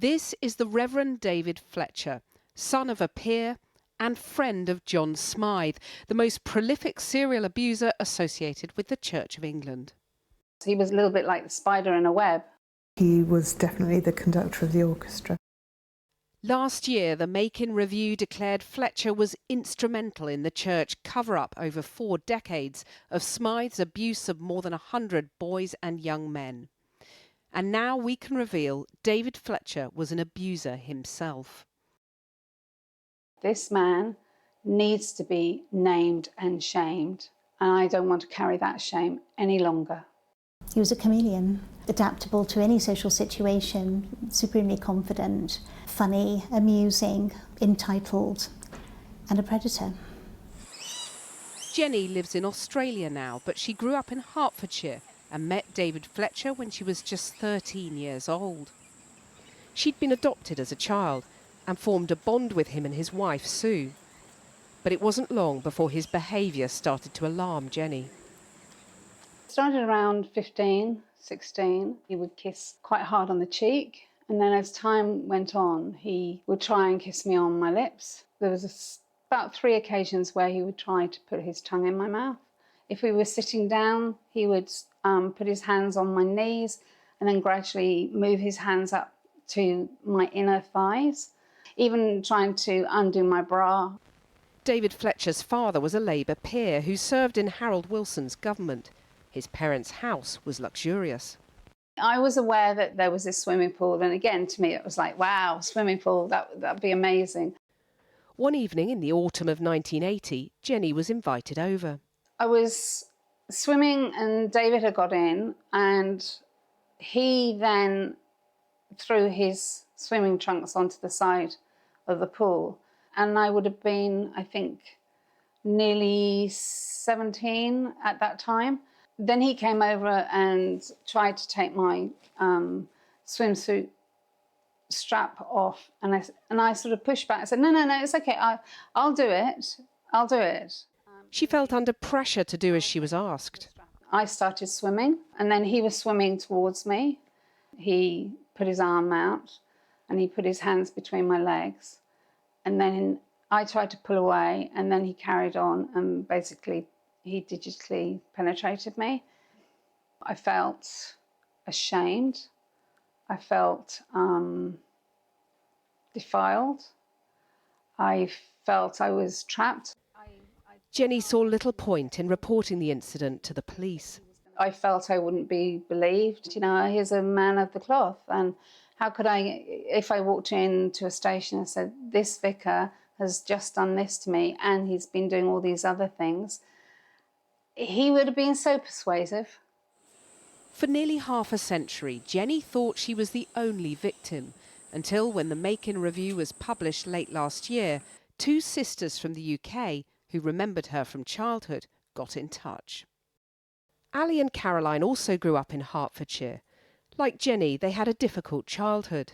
This is the Reverend David Fletcher, son of a peer and friend of John Smyth, the most prolific serial abuser associated with the Church of England. He was a little bit like the spider in a web. He was definitely the conductor of the orchestra. Last year, the Make-In Review declared Fletcher was instrumental in the church cover-up over 4 decades of Smyth's abuse of more than 100 boys and young men. And now we can reveal David Fletcher was an abuser himself. This man needs to be named and shamed, and I don't want to carry that shame any longer. He was a chameleon, adaptable to any social situation, supremely confident, funny, amusing, entitled, and a predator. Jenny lives in Australia now, but she grew up in Hertfordshire and met David Fletcher when she was just 13 years old. She'd been adopted as a child and formed a bond with him and his wife, Sue. But it wasn't long before his behaviour started to alarm Jenny. Started around 15, 16. He would kiss quite hard on the cheek, and then as time went on, he would try and kiss me on my lips. There was about 3 occasions where he would try to put his tongue in my mouth. If we were sitting down, he would put his hands on my knees and then gradually move his hands up to my inner thighs, even trying to undo my bra. David Fletcher's father was a Labour peer who served in Harold Wilson's government. His parents' house was luxurious. I was aware that there was this swimming pool, and again, to me, it was like, wow, swimming pool, that'd be amazing. One evening in the autumn of 1980, Jenny was invited over. I was swimming and David had got in, and he then threw his swimming trunks onto the side of the pool. And I would have been, I think, nearly 17 at that time. Then he came over and tried to take my swimsuit strap off, and I sort of pushed back. I said, no, it's okay, I'll do it. She felt under pressure to do as she was asked. I started swimming, and then he was swimming towards me. He put his arm out, and he put his hands between my legs, and then I tried to pull away, and then he carried on, and basically he digitally penetrated me. I felt ashamed. I felt defiled. I felt I was trapped. Jenny saw little point in reporting the incident to the police. I felt I wouldn't be believed. You know, he's a man of the cloth, and how could I, if I walked into a station and said, this vicar has just done this to me and he's been doing all these other things, he would have been so persuasive. For nearly half a century, Jenny thought she was the only victim, until when the Make-In Review was published late last year, 2 sisters from the UK who remembered her from childhood got in touch. Ali and Caroline also grew up in Hertfordshire. Like Jenny, they had a difficult childhood.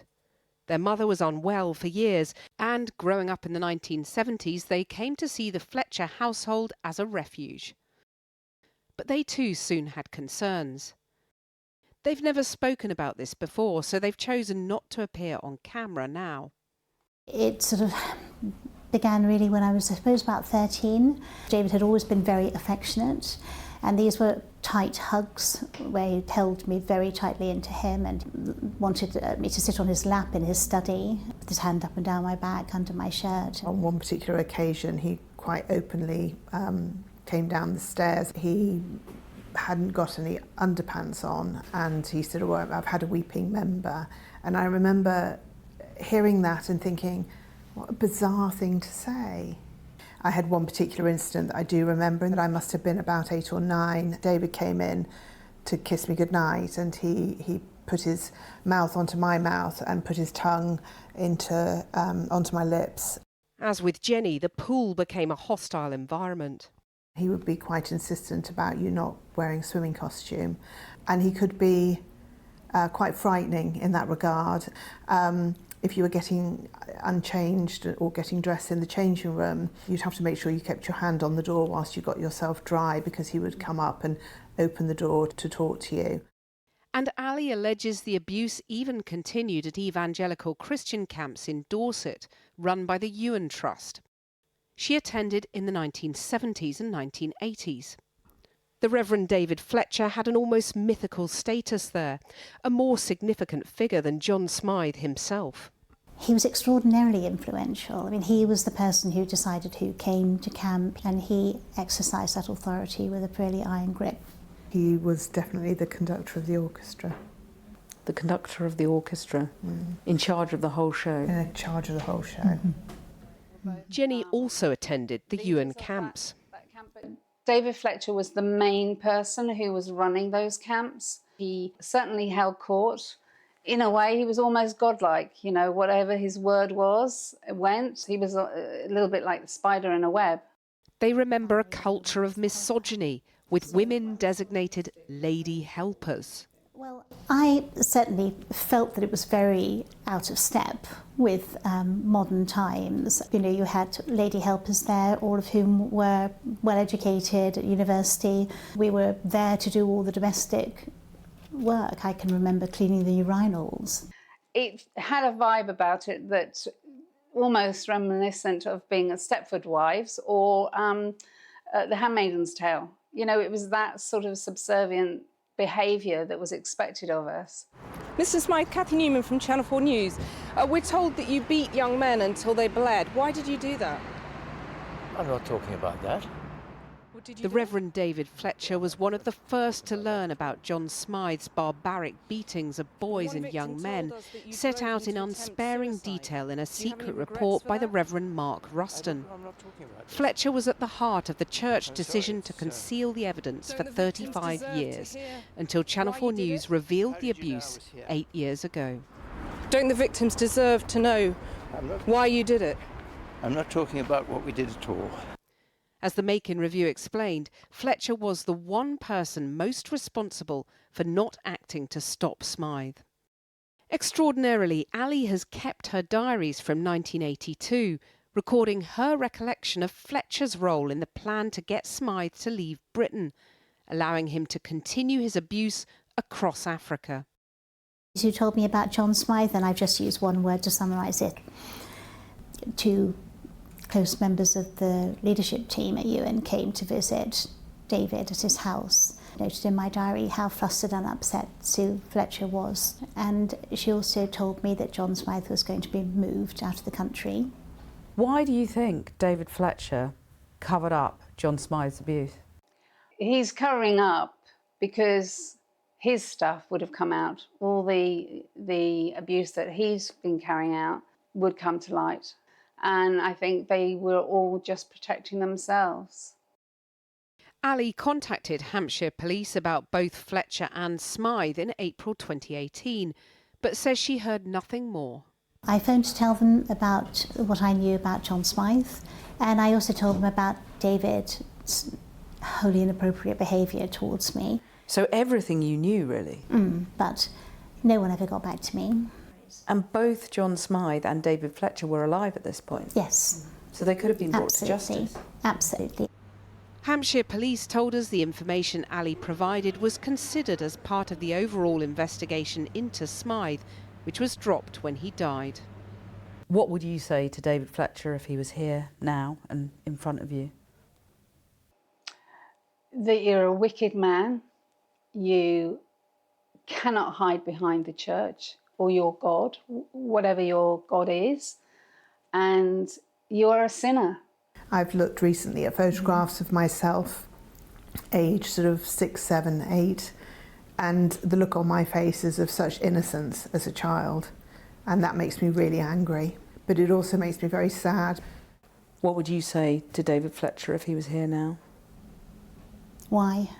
Their mother was unwell for years, and growing up in the 1970s, they came to see the Fletcher household as a refuge. But they too soon had concerns. They've never spoken about this before, so they've chosen not to appear on camera now. It sort of began really when I was, I suppose, about 13. David had always been very affectionate, and these were tight hugs where he held me very tightly into him and wanted me to sit on his lap in his study, with his hand up and down my back under my shirt. On one particular occasion, he quite openly came down the stairs. He hadn't got any underpants on, and he said, oh, I've had a weeping member. And I remember hearing that and thinking, what a bizarre thing to say. I had one particular incident that I do remember, that I must have been about 8 or 9. David came in to kiss me goodnight, and he put his mouth onto my mouth and put his tongue onto my lips. As with Jenny, the pool became a hostile environment. He would be quite insistent about you not wearing a swimming costume, and he could be quite frightening in that regard. If you were getting unchanged or getting dressed in the changing room, you'd have to make sure you kept your hand on the door whilst you got yourself dry, because he would come up and open the door to talk to you. And Ali alleges the abuse even continued at evangelical Christian camps in Dorset, run by the Ewan Trust. She attended in the 1970s and 1980s. The Reverend David Fletcher had an almost mythical status there, a more significant figure than John Smyth himself. He was extraordinarily influential. I mean, he was the person who decided who came to camp, and he exercised that authority with a fairly iron grip. He was definitely the conductor of the orchestra. The conductor of the orchestra, in charge of the whole show. In charge of the whole show. Jenny also attended the Ewan camps. David Fletcher was the main person who was running those camps. He certainly held court. In a way, he was almost godlike. You know, whatever his word was, it went. He was a little bit like the spider in a web. They remember a culture of misogyny, with women designated lady helpers. Well, I certainly felt that it was very out of step with modern times. You know, you had lady helpers there, all of whom were well educated at university. We were there to do all the domestic work. I can remember cleaning the urinals. It had a vibe about it that almost reminiscent of being a Stepford Wives or The Handmaid's Tale. You know, it was that sort of subservient behaviour that was expected of us. Mr. Smyth, Kathy Newman from Channel 4 News. We're told that you beat young men until they bled. Why did you do that? I'm not talking about that. The Reverend David Fletcher was one of the first to learn about John Smyth's barbaric beatings of boys and young men, set out in unsparing detail in a secret report by the Reverend Mark Ruston. Fletcher was at the heart of the church decision to conceal the evidence for 35 years, until Channel 4 News revealed the abuse 8 years ago. Don't the victims deserve to know why you did it? I'm not talking about what we did at all. As the Make-In review explained, Fletcher was the one person most responsible for not acting to stop Smyth. Extraordinarily, Ali has kept her diaries from 1982, recording her recollection of Fletcher's role in the plan to get Smyth to leave Britain, allowing him to continue his abuse across Africa. You told me about John Smyth, and I've just used one word to summarise it. Two close members of the leadership team at Ewan came to visit David at his house. I noted in my diary how flustered and upset Sue Fletcher was, and she also told me that John Smyth was going to be moved out of the country. Why do you think David Fletcher covered up John Smyth's abuse? He's covering up because his stuff would have come out. All the abuse that he's been carrying out would come to light. And I think they were all just protecting themselves. Ali contacted Hampshire Police about both Fletcher and Smyth in April 2018, but says she heard nothing more. I phoned to tell them about what I knew about John Smyth, and I also told them about David's wholly inappropriate behaviour towards me. So everything you knew, really? But no one ever got back to me. And both John Smyth and David Fletcher were alive at this point? Yes. So they could have been brought Absolutely. to justice? Absolutely. Hampshire Police told us the information Ali provided was considered as part of the overall investigation into Smyth, which was dropped when he died. What would you say to David Fletcher if he was here now and in front of you? That you're a wicked man. You cannot hide behind the church or your God, whatever your God is, and you're a sinner. I've looked recently at photographs of myself, age sort of 6, 7, 8, and the look on my face is of such innocence as a child, and that makes me really angry, but it also makes me very sad. What would you say to David Fletcher if he was here now? Why?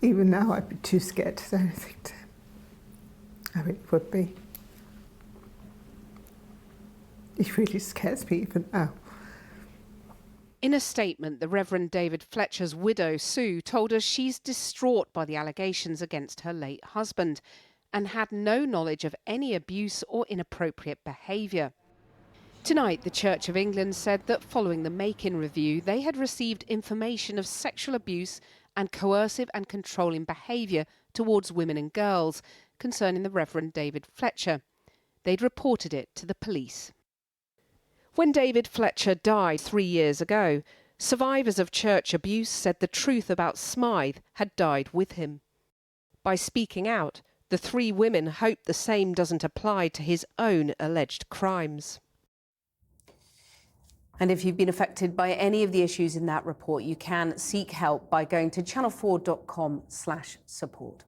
Even now I'd be too scared to say anything to him. I really would be. He really scares me even now. In a statement, the Reverend David Fletcher's widow, Sue, told us she's distraught by the allegations against her late husband and had no knowledge of any abuse or inappropriate behaviour. Tonight, the Church of England said that following the Make-In review, they had received information of sexual abuse and coercive and controlling behaviour towards women and girls concerning the Reverend David Fletcher. They'd reported it to the police. When David Fletcher died 3 years ago, survivors of church abuse said the truth about Smyth had died with him. By speaking out, the 3 women hope the same doesn't apply to his own alleged crimes. And if you've been affected by any of the issues in that report, you can seek help by going to channel4.com/support.